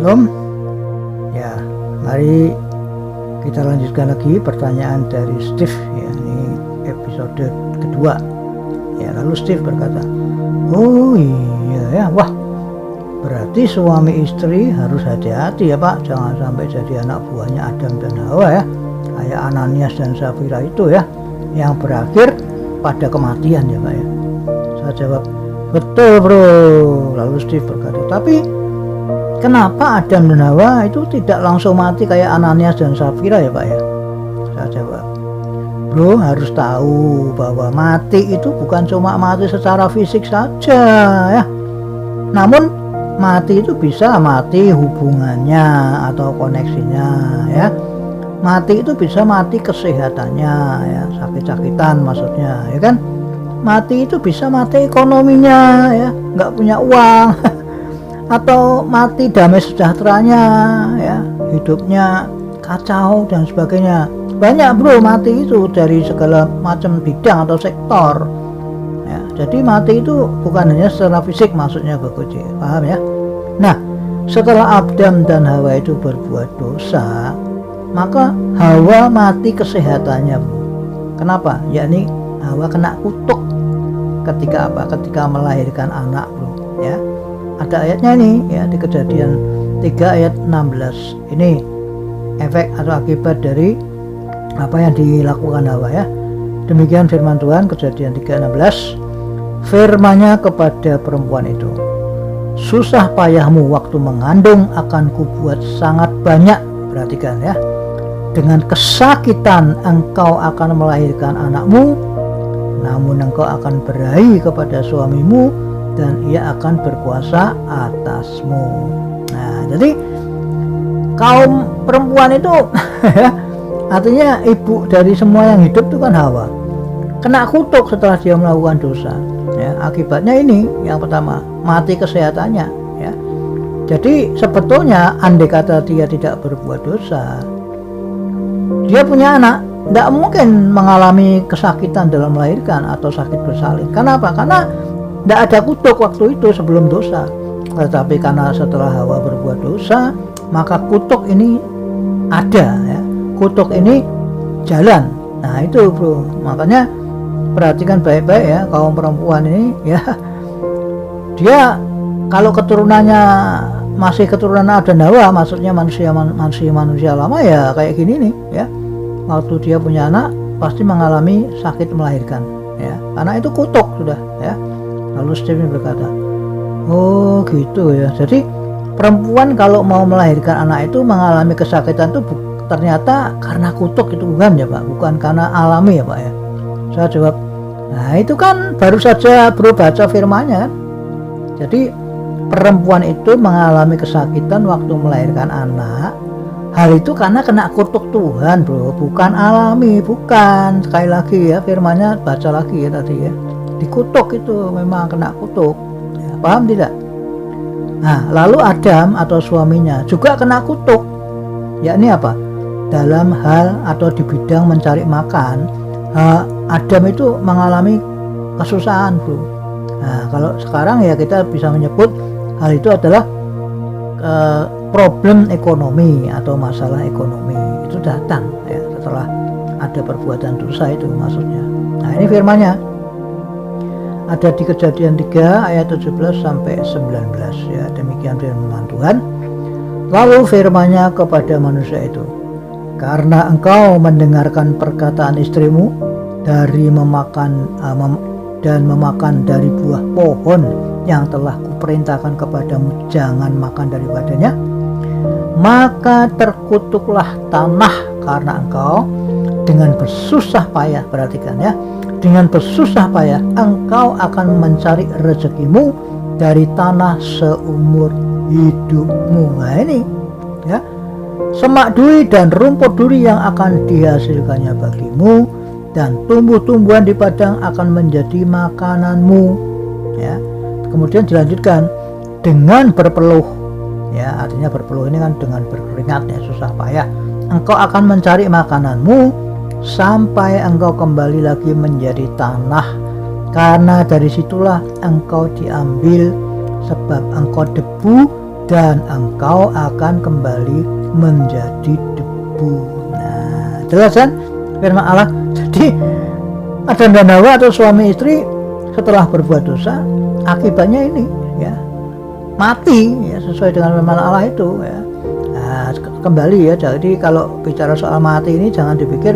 Shalom. Ya, mari kita lanjutkan lagi pertanyaan dari Steve ya, ini episode kedua. Ya, lalu Steve berkata, oh iya ya, wah berarti suami istri harus hati-hati ya Pak, jangan sampai jadi anak buahnya Adam dan Hawa ya, kayak Ananias dan Safira itu ya, yang berakhir pada kematian ya Pak ya. Saya jawab, betul bro. Lalu Steve berkata, tapi kenapa Adam dan Hawa itu tidak langsung mati kayak Ananias dan Safira ya Pak ya? Saya jawab, bro harus tahu bahwa mati itu bukan cuma mati secara fisik saja ya, namun mati itu bisa mati hubungannya atau koneksinya ya. Mati itu bisa mati kesehatannya ya, sakit-sakitan maksudnya ya kan. Mati itu bisa mati ekonominya ya, nggak punya uang atau mati damai sejahteranya ya, hidupnya kacau dan sebagainya. Banyak bro mati itu dari segala macam bidang atau sektor ya. Jadi mati itu bukan hanya secara fisik maksudnya Gogoji, paham ya? Nah, setelah Adam dan Hawa itu berbuat dosa, maka Hawa mati kesehatannya bro. Kenapa? Yakni Hawa kena kutuk ketika apa? Ketika melahirkan anak bro ya. Ada ayatnya nih ya, di Kejadian 3 ayat 16. Ini efek atau akibat dari apa yang dilakukan Hawa ya. Demikian firman Tuhan, Kejadian 3:16. Firman-Nya kepada perempuan itu, susah payahmu waktu mengandung akan kubuat sangat banyak. Perhatikan ya, dengan kesakitan engkau akan melahirkan anakmu, namun engkau akan berahi kepada suamimu dan ia akan berkuasa atasmu. Nah, jadi kaum perempuan itu artinya ibu dari semua yang hidup itu kan Hawa, kena kutuk setelah dia melakukan dosa ya. Akibatnya ini yang pertama, mati kesehatannya ya. Jadi sebetulnya andai kata dia tidak berbuat dosa, dia punya anak, tidak mungkin mengalami kesakitan dalam melahirkan atau sakit bersalin. Kenapa? Karena tidak ada kutuk waktu itu sebelum dosa. Tetapi karena setelah Hawa berbuat dosa, maka kutuk ini ada ya. Kutuk ini jalan. Nah itu bro, makanya perhatikan baik-baik ya, kaum perempuan ini ya, dia kalau keturunannya masih keturunan Adam dan Hawa, maksudnya manusia lama ya kayak gini nih ya. Waktu dia punya anak pasti mengalami sakit melahirkan ya, karena itu kutuk sudah ya. Lalu Steve berkata, oh gitu ya, jadi perempuan kalau mau melahirkan anak itu mengalami kesakitan itu ternyata karena kutuk itu bukan ya Pak, bukan karena alami ya Pak ya. Saya jawab, nah itu kan baru saja bro baca firman-Nya kan. Jadi perempuan itu mengalami kesakitan waktu melahirkan anak, hal itu karena kena kutuk Tuhan bro, bukan alami, bukan. Sekali lagi ya, firman-Nya baca lagi ya tadi ya, dikutuk itu memang kena kutuk ya, paham tidak? Nah lalu Adam atau suaminya juga kena kutuk, yakni apa? Dalam hal atau di bidang mencari makan, Adam itu mengalami kesusahan bro. Nah kalau sekarang ya kita bisa menyebut hal itu adalah problem ekonomi atau masalah ekonomi itu datang ya setelah ada perbuatan dosa itu maksudnya. Nah ini firman-Nya ada di Kejadian 3 ayat 17 sampai 19 ya. Demikian firman Tuhan. Lalu firman-Nya kepada manusia itu, karena engkau mendengarkan perkataan istrimu dari memakan dari buah pohon yang telah kuperintahkan kepadamu jangan makan daripadanya, maka terkutuklah tanah karena engkau dengan bersusah payah. Perhatikan ya, dengan bersusah payah engkau akan mencari rezekimu dari tanah seumur hidupmu. Nah ini ya, semak duri dan rumput duri yang akan dihasilkannya bagimu, dan tumbuh-tumbuhan di padang akan menjadi makananmu ya. Kemudian dilanjutkan dengan berpeluh ya, artinya berpeluh ini kan dengan berkeringat ya, susah payah engkau akan mencari makananmu sampai engkau kembali lagi menjadi tanah, karena dari situlah engkau diambil, sebab engkau debu dan engkau akan kembali menjadi debu. Nah, jelas kan firman Allah. Jadi Adam dan Hawa atau suami istri setelah berbuat dosa, akibatnya ini ya mati ya, sesuai dengan firman Allah itu ya. Nah, kembali ya, jadi kalau bicara soal mati ini jangan dipikir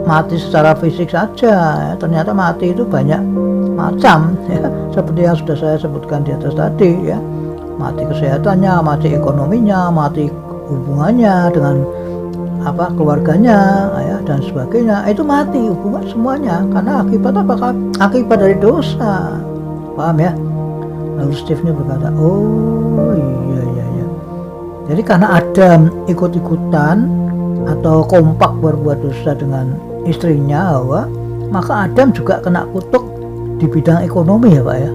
mati secara fisik saja ya. Ternyata mati itu banyak macam ya, seperti yang sudah saya sebutkan di atas tadi ya. Mati kesehatannya, mati ekonominya, mati hubungannya dengan keluarganya ya, dan sebagainya. Itu mati hubungan semuanya karena akibat apa? Akibat dari dosa. Paham ya? Lalu Steve ini berkata, oh iya. Jadi karena Adam ikut-ikutan atau kompak berbuat dosa dengan istrinya Hawa, maka Adam juga kena kutuk di bidang ekonomi ya Pak ya.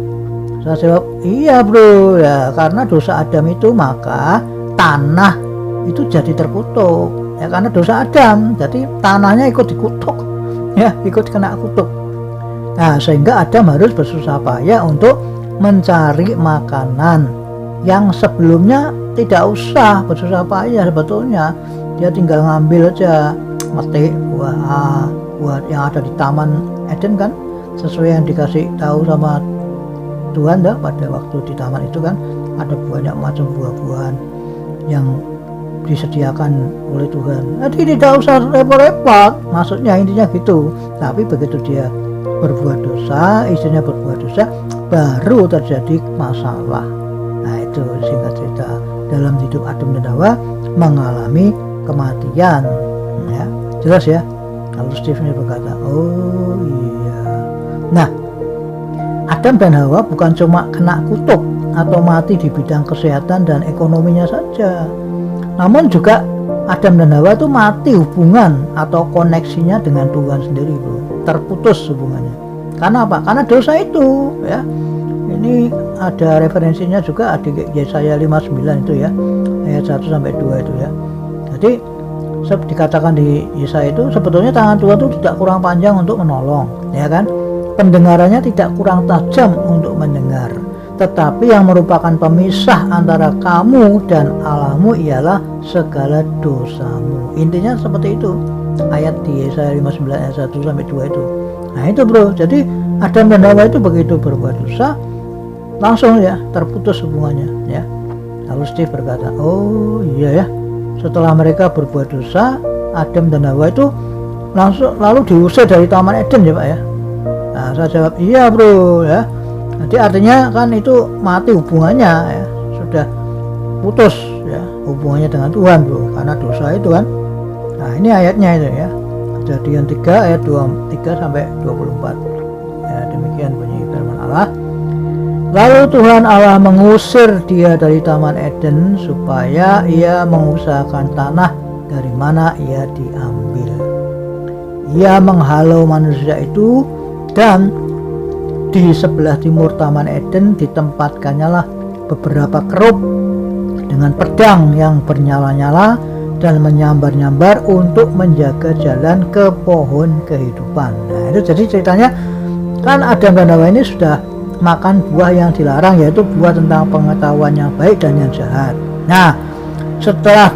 Saya jawab, iya bro ya, karena dosa Adam itu maka tanah itu jadi terkutuk ya, karena dosa Adam jadi tanahnya ikut dikutuk ya, ikut kena kutuk. Nah, sehingga Adam harus bersusah payah untuk mencari makanan yang sebelumnya tidak usah bersusah payah. Sebetulnya dia tinggal ngambil aja, metik buah yang ada di Taman Eden kan, sesuai yang dikasih tahu sama Tuhan dah pada waktu di taman itu kan, ada banyak macam buah-buahan yang disediakan oleh Tuhan. Jadi tidak usah repot-repot, maksudnya intinya gitu. Tapi begitu dia berbuat dosa, istrinya berbuat dosa, baru terjadi masalah. Nah, itu singkat cerita dalam hidup Adam dan Hawa mengalami kematian ya. Jelas ya? Lalu Steve ini berkata, oh iya. Nah, Adam dan Hawa bukan cuma kena kutuk atau mati di bidang kesehatan dan ekonominya saja, namun juga Adam dan Hawa itu mati hubungan atau koneksinya dengan Tuhan sendiri bro. Terputus hubungannya. Karena apa? Karena dosa itu ya. Ini ada referensinya juga di Yesaya 59 itu ya, ayat 1 sampai 2 itu ya. Jadi dikatakan di Yesaya itu sebetulnya tangan Tuhan itu tidak kurang panjang untuk menolong ya kan, pendengarannya tidak kurang tajam untuk mendengar, tetapi yang merupakan pemisah antara kamu dan Allahmu ialah segala dosamu. Intinya seperti itu ayat di Yesaya 59 ayat 1 sampai 2 itu. Nah itu bro, jadi Adam dan Hawa itu begitu berbuat dosa langsung ya terputus hubungannya ya. Lalu Steve berkata, oh iya ya, setelah mereka berbuat dosa, Adam dan Hawa itu lalu diusir dari Taman Eden ya Pak ya. Nah saya jawab, iya bro ya. Jadi artinya kan itu mati hubungannya ya, sudah putus ya hubungannya dengan Tuhan bro, karena dosa itu kan. Nah ini ayatnya itu ya, Kejadian 3 ayat 23 sampai 24 ya, demikian bunyi firman Allah. Lalu Tuhan Allah mengusir dia dari Taman Eden supaya ia mengusahakan tanah dari mana ia diambil. Ia menghalau manusia itu, dan di sebelah timur Taman Eden ditempatkannya lah beberapa kerub dengan pedang yang bernyala-nyala dan menyambar-nyambar untuk menjaga jalan ke pohon kehidupan. Nah itu jadi ceritanya kan Adam dan Hawa ini sudah makan buah yang dilarang, yaitu buah tentang pengetahuan yang baik dan yang jahat. Nah setelah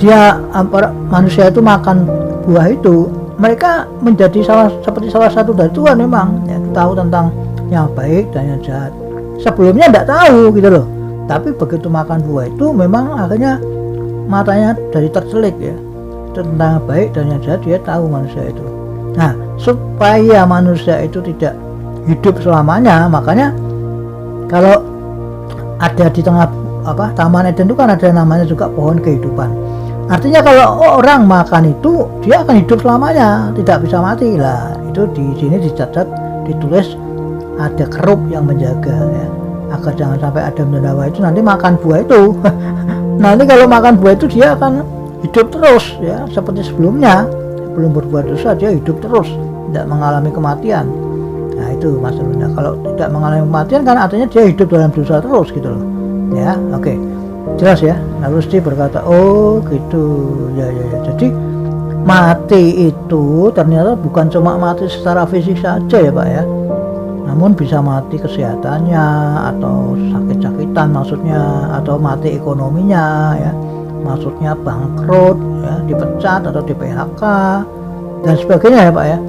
manusia itu makan buah itu, mereka menjadi seperti salah satu dari Tuhan memang ya, tahu tentang yang baik dan yang jahat. Sebelumnya tidak tahu gitu loh, tapi begitu makan buah itu memang akhirnya matanya dari tercelik ya, itu tentang baik dan yang jahat dia tahu manusia itu. Nah supaya manusia itu tidak hidup selamanya, makanya kalau ada di tengah Taman Eden itu kan ada namanya juga pohon kehidupan. Artinya kalau orang makan itu dia akan hidup selamanya, tidak bisa mati lah. Itu di sini dicatat, ditulis ada kerub yang menjaga ya, agar jangan sampai Adam dan Hawa itu nanti makan buah itu. Nanti kalau makan buah itu dia akan hidup terus ya, seperti sebelumnya, sebelum berbuat dosa dia hidup terus, tidak mengalami kematian. Nah itu masalahnya. Kalau tidak mengalami kematian kan artinya dia hidup dalam dosa terus gitu loh ya. Oke, jelas ya. Lalu Steve berkata, oh gitu ya. Jadi mati itu ternyata bukan cuma mati secara fisik saja ya Pak ya. namun bisa mati kesehatannya atau sakit-sakitan maksudnya, atau mati ekonominya ya, maksudnya bangkrut ya, dipecat atau di PHK dan sebagainya ya Pak ya.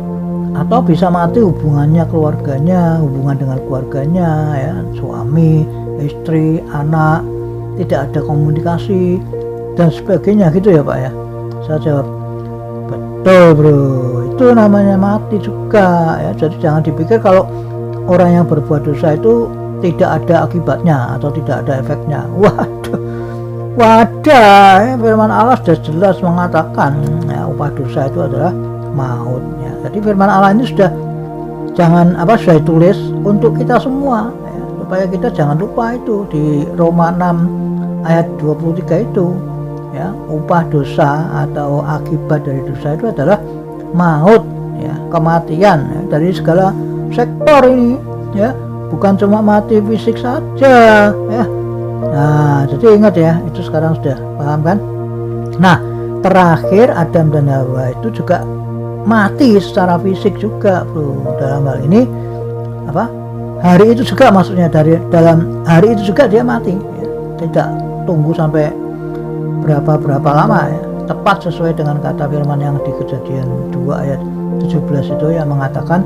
Atau bisa mati hubungannya keluarganya, hubungan dengan keluarganya ya, suami, istri, anak, tidak ada komunikasi dan sebagainya gitu ya Pak ya. Saya jawab, betul bro, itu namanya mati juga ya. Jadi jangan dipikir kalau orang yang berbuat dosa itu tidak ada akibatnya atau tidak ada efeknya. Wadah ya, firman Allah sudah jelas mengatakan ya, upah dosa itu adalah maut ya. Jadi firman Allah ini sudah sudah ditulis untuk kita semua ya, supaya kita jangan lupa itu di Roma 6 ayat 23 itu ya, upah dosa atau akibat dari dosa itu adalah maut ya, kematian ya, dari segala sektor ini ya, bukan cuma mati fisik saja ya. Nah, jadi ingat ya, itu sekarang sudah paham kan? Nah, terakhir Adam dan Hawa itu juga mati secara fisik juga bro. Dalam hal ini hari itu juga, maksudnya dalam hari itu juga dia mati ya. Tidak tunggu sampai berapa lama ya, tepat sesuai dengan kata firman yang di Kejadian 2 ayat 17 itu yang mengatakan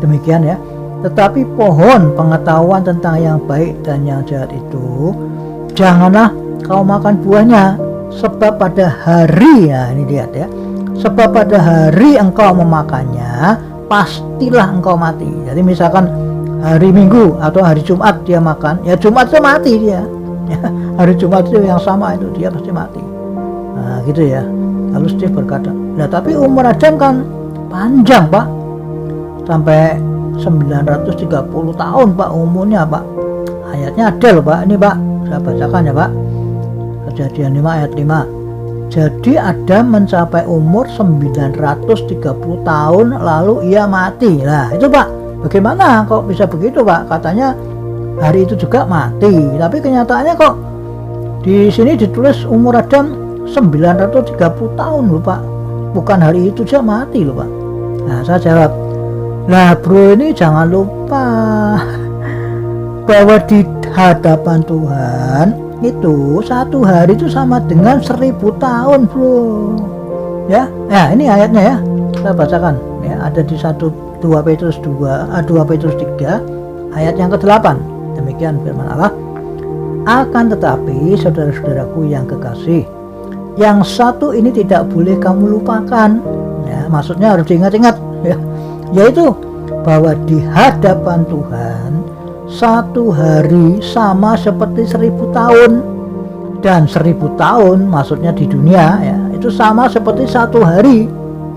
demikian ya. Tetapi pohon pengetahuan tentang yang baik dan yang jahat itu janganlah kau makan buahnya, sebab pada hari, ya ini lihat ya, sebab pada hari engkau memakannya pastilah engkau mati. Jadi misalkan hari Minggu atau hari Jumat dia makan, ya Jumat itu mati dia ya, hari Jumat itu yang sama itu dia pasti mati. Nah gitu ya. Lalu Steve berkata, nah tapi umur Adam kan panjang Pak, sampai 930 tahun Pak umurnya Pak. Ayatnya ada loh Pak, ini Pak saya bacakan ya Pak. Kejadian 5 ayat 5. Jadi Adam mencapai umur 930 tahun lalu ia mati. Nah itu Pak, bagaimana kok bisa begitu Pak? Katanya hari itu juga mati, tapi kenyataannya kok di sini ditulis umur Adam 930 tahun loh Pak, bukan hari itu saja mati loh Pak. Nah saya jawab, lah bro ini jangan lupa bahwa di hadapan Tuhan itu satu hari itu sama dengan 1000 tahun bro ya. Nah ini ayatnya ya, saya bacakan ya, ada di 2 Petrus 3 ayat yang ke-8. Demikian firman Allah. Akan tetapi saudara-saudaraku yang kekasih, yang satu ini tidak boleh kamu lupakan ya, maksudnya harus diingat-ingat ya, yaitu bahwa di hadapan Tuhan satu hari sama seperti 1000 tahun, dan 1000 tahun maksudnya di dunia ya, itu sama seperti satu hari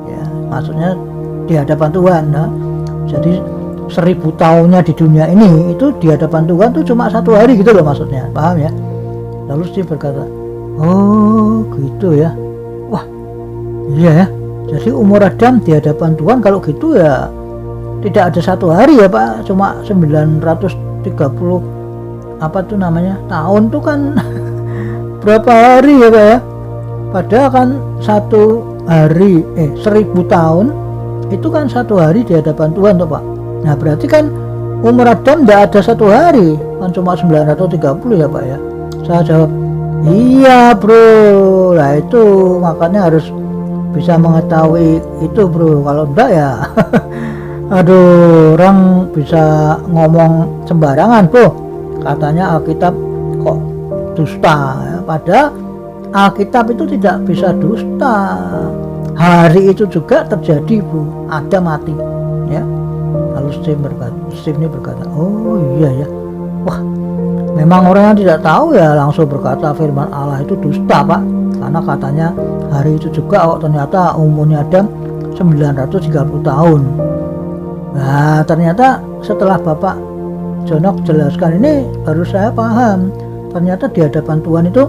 ya, maksudnya di hadapan Tuhan ya. Jadi 1000 tahunnya di dunia ini itu di hadapan Tuhan itu cuma satu hari gitu loh maksudnya, paham ya? Lalu dia berkata, oh gitu ya, wah iya ya, jadi umur Adam di hadapan Tuhan kalau gitu ya tidak ada satu hari ya Pak, cuma 930 tahun tuh kan berapa hari ya Pak ya, padahal kan satu hari 1000 tahun itu kan satu hari di hadapan Tuhan tuh Pak. Nah berarti kan umur Adam tidak ada satu hari, kan cuma 930 ya Pak ya. Saya jawab, iya bro, lah itu makanya harus bisa mengetahui itu bro, kalau enggak ya aduh, orang bisa ngomong sembarangan bro, katanya Alkitab kok dusta ya. Padahal Alkitab itu tidak bisa dusta. Hari itu juga terjadi bro, ada mati ya. Lalu Steve ini berkata, oh iya ya, wah memang orang yang tidak tahu ya langsung berkata firman Allah itu dusta Pak, karena katanya hari itu juga ternyata umurnya Adam 930 tahun. Nah ternyata setelah Bapak Jonok jelaskan ini baru saya paham, ternyata di hadapan Tuhan itu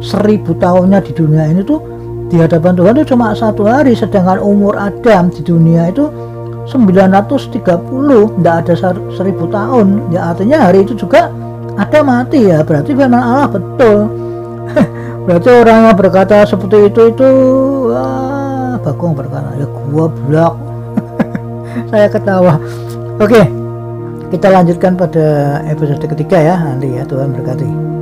1000 tahunnya di dunia ini tuh, di hadapan Tuhan itu cuma satu hari, sedangkan umur Adam di dunia itu 930, tidak ada 1000 tahun ya, artinya hari itu juga ada mati ya. Berarti firman Allah betul. Berarti orang yang berkata seperti itu Bagong berkata, ya gua blok. Saya ketawa. Oke, Kita lanjutkan pada episode ketiga ya nanti ya, Tuhan berkati.